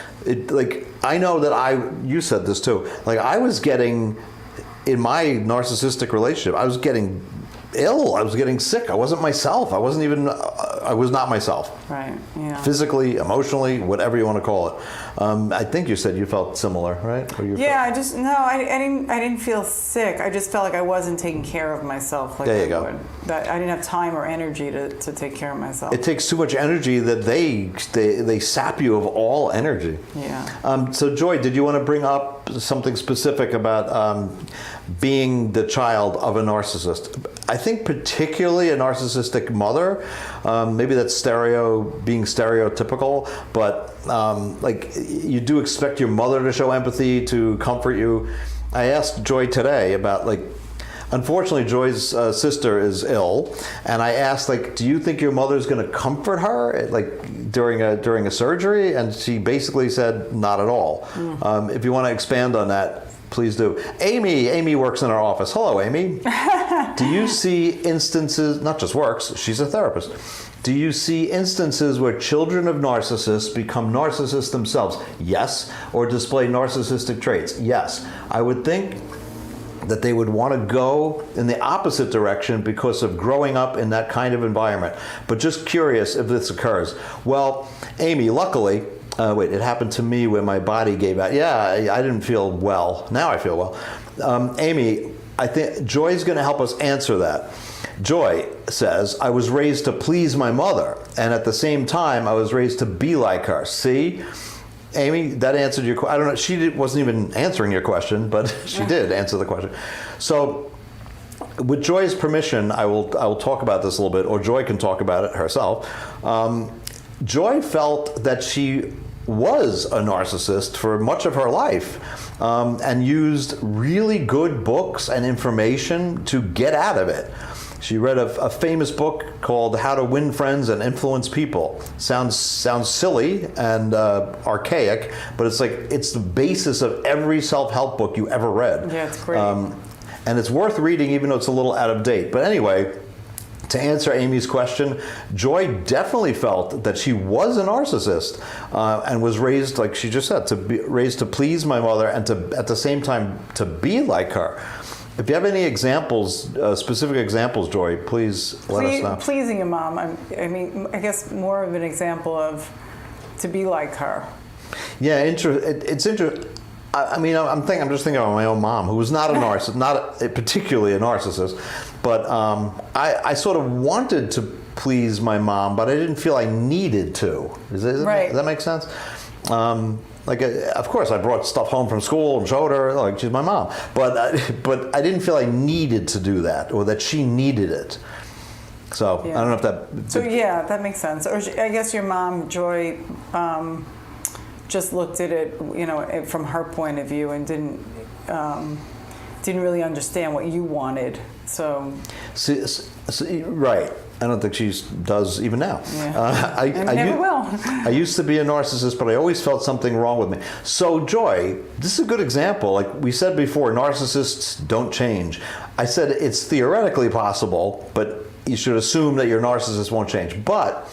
I know that you said this too. I was getting, in my narcissistic relationship, I was getting ill. I was getting sick. I wasn't myself. I was not myself.
Right. Yeah.
Physically, emotionally, whatever you want to call it. I think you said you felt similar, right?
I didn't feel sick. I just felt like I wasn't taking care of myself like
there you
I
go.
would. That I didn't have time or energy to take care of myself.
It takes too much energy that they sap you of all energy.
Yeah.
So Joy, did you want to bring up something specific about being the child of a narcissist? I think particularly a narcissistic mother. Maybe that's being stereotypical, but you do expect your mother to show empathy, to comfort you. I asked Joy today about unfortunately Joy's sister is ill, and I asked do you think your mother's going to comfort her during a surgery? And she basically said not at all. If you want to expand on that, please do. Amy works in our office. Hello, Amy. Do you see instances, not just works, she's a therapist. Do you see instances where children of narcissists become narcissists themselves? Yes. Or display narcissistic traits? Yes. I would think that they would want to go in the opposite direction because of growing up in that kind of environment. But just curious if this occurs. Well, Amy, luckily, it happened to me when my body gave out. Yeah, I didn't feel well. Now I feel well. Amy, I think Joy's going to help us answer that. Joy says, I was raised to please my mother, and at the same time, I was raised to be like her. See? Amy, that answered your question. I don't know, she wasn't even answering your question, but she did answer the question. So, with Joy's permission, I will talk about this a little bit, or Joy can talk about it herself. Joy felt that she was a narcissist for much of her life, and used really good books and information to get out of it. She read a famous book called How to Win Friends and Influence People. Sounds silly and archaic, but it's the basis of every self-help book you ever read.
Yeah, it's great.
And it's worth reading even though it's a little out of date. But anyway, to answer Amy's question, Joy definitely felt that she was a narcissist and was raised, like she just said, raised to please my mother and to, at the same time, to be like her. If you have any examples, specific examples, Joy, please let us know.
Pleasing your mom, I guess more of an example of to be like her.
Yeah, it's interesting. I'm just thinking of my own mom, who was not a narcissist, particularly a narcissist, but I sort of wanted to please my mom, but I didn't feel I needed to. Does that make sense? Of course, I brought stuff home from school and showed her, she's my mom. But I didn't feel I needed to do that, or that she needed it. So yeah. I don't know if that...
So yeah, that makes sense. Or I guess your mom, Joy, just looked at it, from her point of view and didn't really understand what you wanted. So...
Right. I don't think she does even now.
Yeah. I never will.
I used to be a narcissist, but I always felt something wrong with me. So, Joy, this is a good example. Like we said before, narcissists don't change. I said it's theoretically possible, but you should assume that your narcissist won't change. But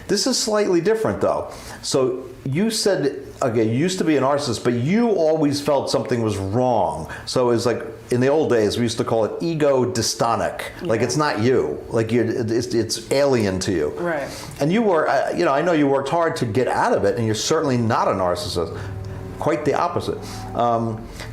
this is slightly different, though. So you said, okay, you used to be a narcissist, but you always felt something was wrong. So it's like, in the old days, we used to call it ego dystonic. Like it's not you. Like it's alien to you.
Right.
And you were, I know you worked hard to get out of it, and you're certainly not a narcissist. Quite the opposite.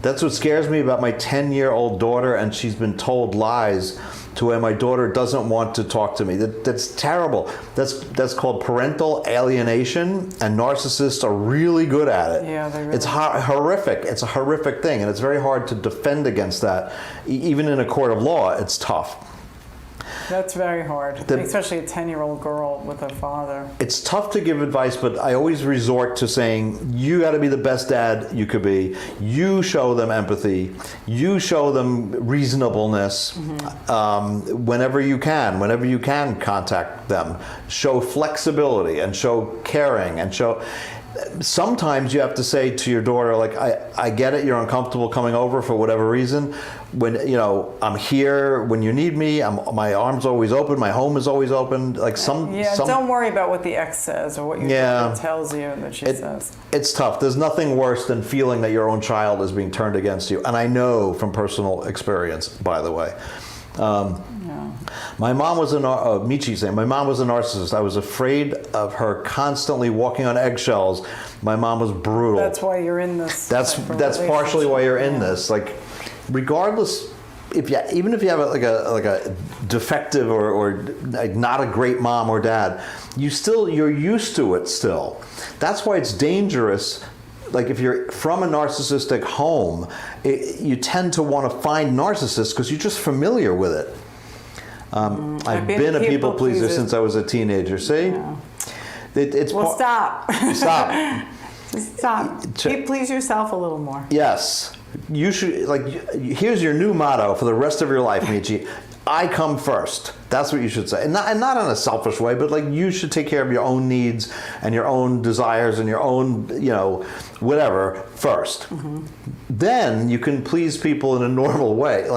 That's what scares me about my 10-year-old daughter, and she's been told lies to where my daughter doesn't want to talk to me. That's terrible. That's called parental alienation, and narcissists are really good at it.
Yeah, they really
It's horrific. It's a horrific thing, and it's very hard to defend against that. Even in a court of law, it's tough.
That's very hard, especially a 10-year-old girl with a father.
It's tough to give advice, but I always resort to saying, you got to be the best dad you could be. You show them empathy. You show them reasonableness whenever you can contact them. Show flexibility and show caring and show... Sometimes you have to say to your daughter, like, I get it, you're uncomfortable coming over for whatever reason. When, I'm here when you need me. My arm's always open. My home is always open. Like
don't worry about what the ex says or what your daughter tells you that she says. It's
tough. There's nothing worse than feeling that your own child is being turned against you. And I know from personal experience, by the way. My mom was Michi's saying, my mom was a narcissist. I was afraid of her constantly walking on eggshells. My mom was brutal.
That's why you're in this.
That's partially why you're in this. Like, regardless, even if you have a defective or like not a great mom or dad, you're used to it still. That's why it's dangerous. Like if you're from a narcissistic home, you tend to want to find narcissists because you're just familiar with it. I've been a people pleaser since I was a teenager. See?
Yeah.
Stop. Stop.
Just stop. Please yourself a little more.
Yes. You should, here's your new motto for the rest of your life, Michi. I come first. That's what you should say. And not in a selfish way, but you should take care of your own needs and your own desires and your own, whatever first. Mm-hmm. Then you can please people in a normal way.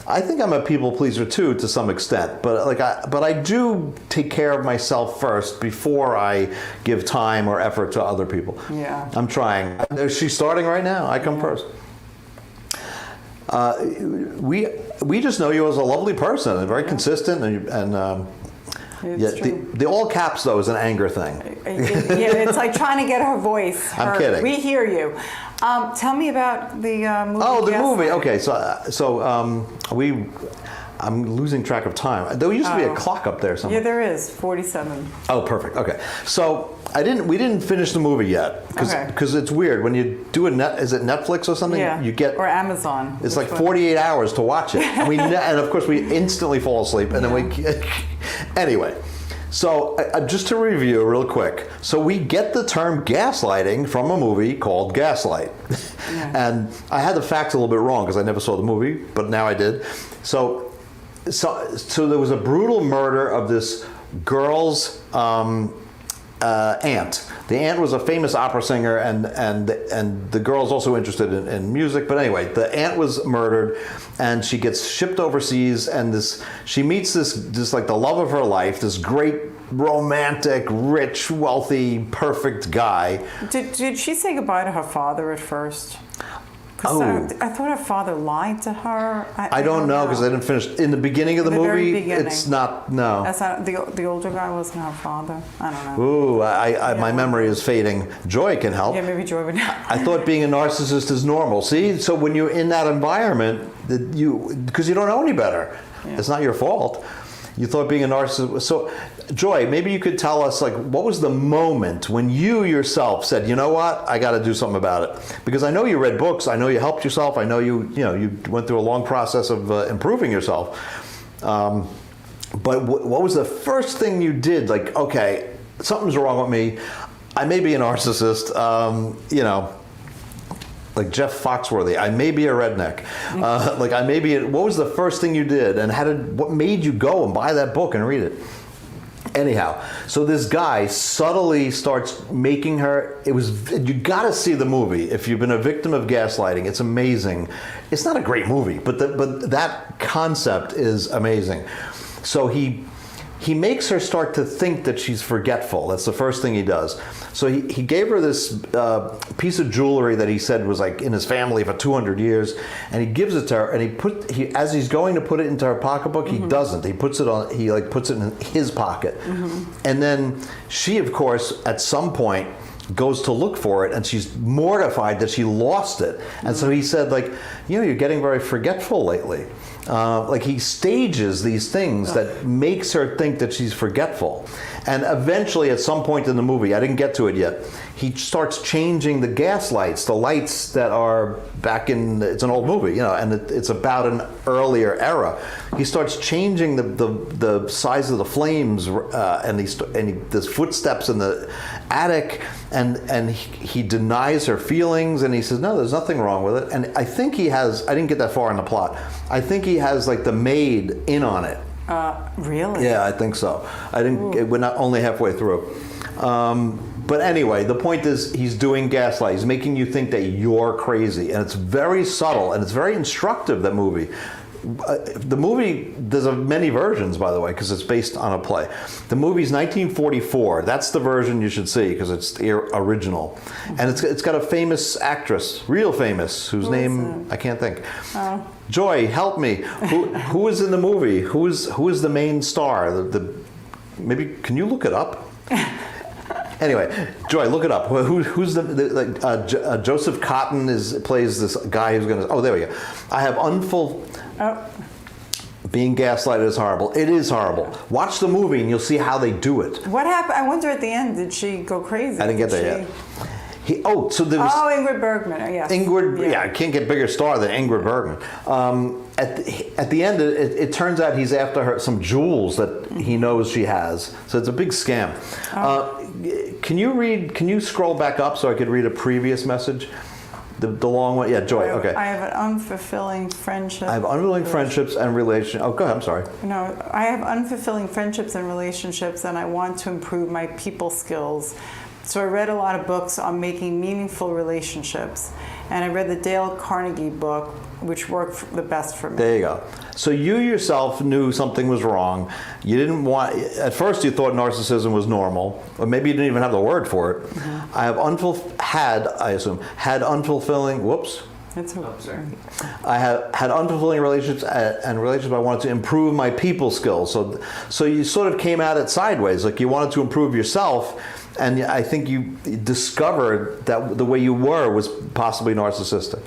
I think I'm a people pleaser too, to some extent, but I do take care of myself first before I give time or effort to other people.
Yeah.
I'm trying. Is she starting right now? I come first. We just know you as a lovely person and very consistent, and the all caps though is an anger thing.
It's like trying to get her voice heard.
I'm kidding.
We hear you. Tell me about the movie.
Oh, the movie. Okay, I'm losing track of time. There used to be a clock up there somewhere.
Yeah, there is 47.
Oh, perfect. Okay, so we didn't finish the movie yet because it's weird when you do is it Netflix or something?
Yeah.
You get
or Amazon.
It's like 48 hours to watch it, and of course we instantly fall asleep, and then anyway. So just to review real quick, so we get the term gaslighting from a movie called Gaslight. Yeah. And I had the facts a little bit wrong because I never saw the movie, but now I did. So there was a brutal murder of this girl's aunt. The aunt was a famous opera singer, and the girl's also interested in music. But anyway, the aunt was murdered, and she gets shipped overseas. And she meets this like the love of her life, this great romantic, rich, wealthy, perfect guy.
Did she say goodbye to her father at first? I thought her father lied to her.
I don't know because I didn't finish. In the beginning of the movie,
very beginning.
It's not, no.
That's not, the older guy wasn't her father? I don't know.
Ooh, my memory is fading. Joy can help.
Yeah, maybe Joy would know.
I thought being a narcissist is normal. See? So when you're in that environment, because you don't know any better. Yeah. It's not your fault. You thought being a narcissist. So, Joy, maybe you could tell us, what was the moment when you yourself said, you know what, I got to do something about it? Because I know you read books. I know you helped yourself. I know you went through a long process of improving yourself. But what was the first thing you did? Okay, something's wrong with me. I may be a narcissist. Like Jeff Foxworthy, I may be a redneck. What was the first thing you did, and what made you go and buy that book and read it? Anyhow, so this guy subtly starts making her, you gotta see the movie if you've been a victim of gaslighting. It's amazing. It's not a great movie, but that concept is amazing. So he makes her start to think that she's forgetful. That's the first thing he does. So he gave her this piece of jewelry that he said was like in his family for 200 years, and he gives it to her. And as he's going to put it into her pocketbook, he doesn't. He puts it in his pocket, and then she, of course, at some point goes to look for it, and she's mortified that she lost it. And so he said, like, you're getting very forgetful lately. Like he stages these things that makes her think that she's forgetful. And eventually, at some point in the movie, I didn't get to it yet, he starts changing the gas lights, the lights that are back in, it's an old movie, and it's about an earlier era. He starts changing the size of the flames, and there's footsteps in the attic, and he denies her feelings, and he says, no, there's nothing wrong with it. And I think I didn't get that far in the plot, I think he has like the maid in on it.
Really?
Yeah, I think so. We're not only halfway through. But anyway, the point is he's doing gaslight. He's making you think that you're crazy. And it's very subtle, and it's very instructive, that movie. The movie, there's many versions, by the way, because it's based on a play. The movie's 1944. That's the version you should see, because it's the original. And it's got a famous actress, real famous, whose name I can't think.
Oh.
Joy, help me. Who is in the movie? Who is the main star? Maybe can you look it up? Anyway, Joy, look it up. Who's Joseph Cotton plays this guy who's going to. Oh, there we go. I have Being gaslighted is horrible. It is horrible. Watch the movie and you'll see how they do it.
What happened? I wonder at the end, did she go crazy?
I didn't get there yet. So there was
Ingrid Bergman. Yes.
I can't get bigger star than Ingrid Bergman. At the end, it turns out he's after her some jewels that he knows she has. So it's a big scam. Can you scroll back up so I could read a previous message? The long one? Yeah, Joy, okay.
I have an unfulfilling friendship.
I have unfulfilling friendships and relationships. Oh, go ahead, I'm sorry.
No, I have unfulfilling friendships and relationships, and I want to improve my people skills. So I read a lot of books on making meaningful relationships, and I read the Dale Carnegie book, which worked the best for me. There you go.
So you yourself knew something was wrong. You didn't want, at first you thought narcissism was normal, or maybe you didn't even have the word for it. Mm-hmm. Had unfulfilling, whoops.
That's okay.
I had unfulfilling relationships and relationships. I wanted to improve my people skills. So you sort of came at it sideways, like you wanted to improve yourself. And I think you discovered that the way you were was possibly narcissistic.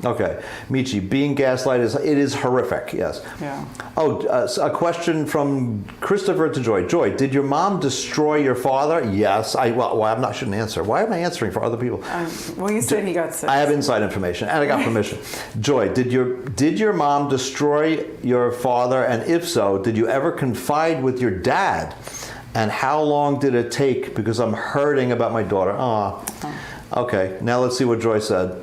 Okay, Michi, being gaslighted is horrific. Yes.
Yeah.
A question from Christopher to Joy. Joy, did your mom destroy your father? Yes. I shouldn't answer. Why am I answering for other people?
Well, you said he got sick.
I have inside information, and I got permission. Joy, did your mom destroy your father? And if so, did you ever confide with your dad? And how long did it take? Because I'm hurting about my daughter. Okay, now let's see what Joy said.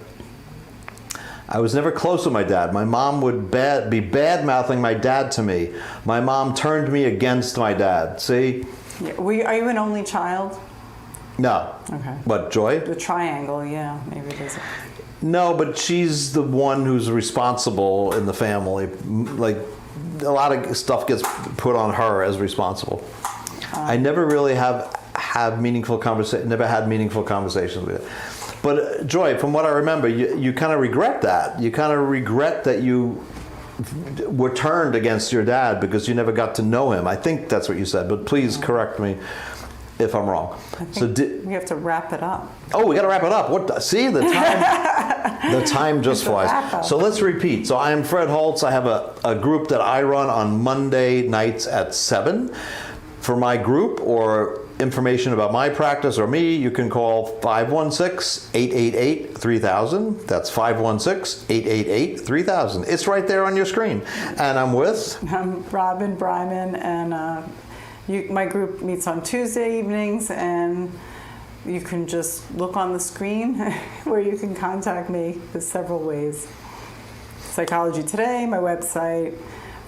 I was never close with my dad. My mom would be bad-mouthing my dad to me. My mom turned me against my dad. See?
Yeah. Are you an only child?
No.
Okay.
What, Joy?
The triangle, yeah. Maybe it is.
No, but she's the one who's responsible in the family. Like, a lot of stuff gets put on her as responsible. I never really have meaningful never had meaningful conversations with it. But Joy, from what I remember, you kind of regret that. You kind of regret that you were turned against your dad because you never got to know him. I think that's what you said, but please correct me if I'm wrong.
We have to wrap it up.
Oh, we got to wrap it up. See, the time the time just flies. So let's repeat. So I am Fred Holtz. I have a group that I run on Monday nights at 7. For my group or information about my practice or me, you can call 516-888-3000. That's 516-888-3000. It's right there on your screen. And I'm with?
I'm Robin Bryman, and my group meets on Tuesday evenings, and you can just look on the screen where you can contact me. There's several ways. Psychology Today, my website,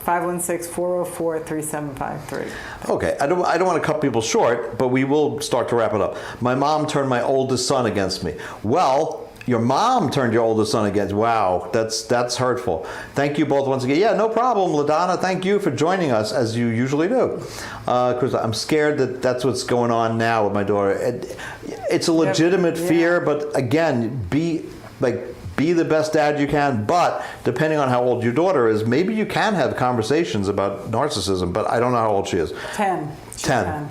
516-404-3753.
Okay, I don't want to cut people short, but we will start to wrap it up. My mom turned my oldest son against me. Well, your mom turned your oldest son against. Wow, that's hurtful. Thank you both once again. Yeah, no problem, LaDonna. Thank you for joining us as you usually do. Because I'm scared that that's what's going on now with my daughter. It's a legitimate fear, but again, be the best dad you can, but depending on how old your daughter is, maybe you can have conversations about narcissism, but I don't know how old she is.
10. She's
10.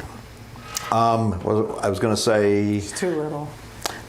I was going to say...
She's too little.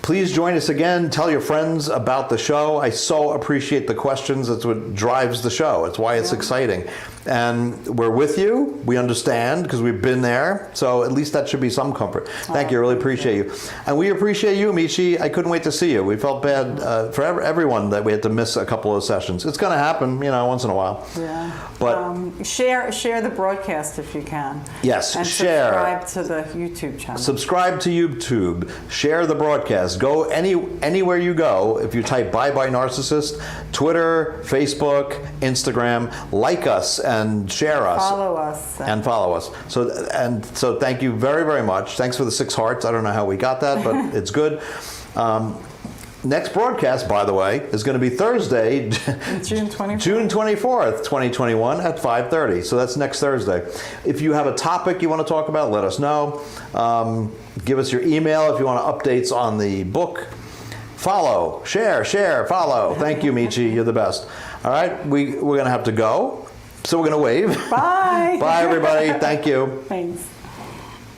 Please join us again. Tell your friends about the show. I so appreciate the questions. That's what drives the show. It's why it's exciting. And we're with you. We understand because we've been there. So at least that should be some comfort. Thank you. I really appreciate you. And we appreciate you, Michi. I couldn't wait to see you. We felt bad for everyone that we had to miss a couple of sessions. It's going to happen, once in a while.
Yeah.
But
share the broadcast if you can.
Yes,
and
share.
Subscribe to the YouTube channel.
Subscribe to YouTube. Share the broadcast. Go anywhere you go. If you type Bye Narcissist, Twitter, Facebook, Instagram, like us and share us.
Follow us.
And follow us. So thank you very, very much. Thanks for the 6 hearts. I don't know how we got that, but it's good. Next broadcast, by the way, is going to be Thursday,
June 24th.
June 24th, 2021 at 5:30. So that's next Thursday. If you have a topic you want to talk about, let us know. Give us your email if you want updates on the book. Follow, share, follow. Thank you, Michi. You're the best. All right, we're going to have to go. So we're going to wave.
Bye.
Bye, everybody. Thank you.
Thanks.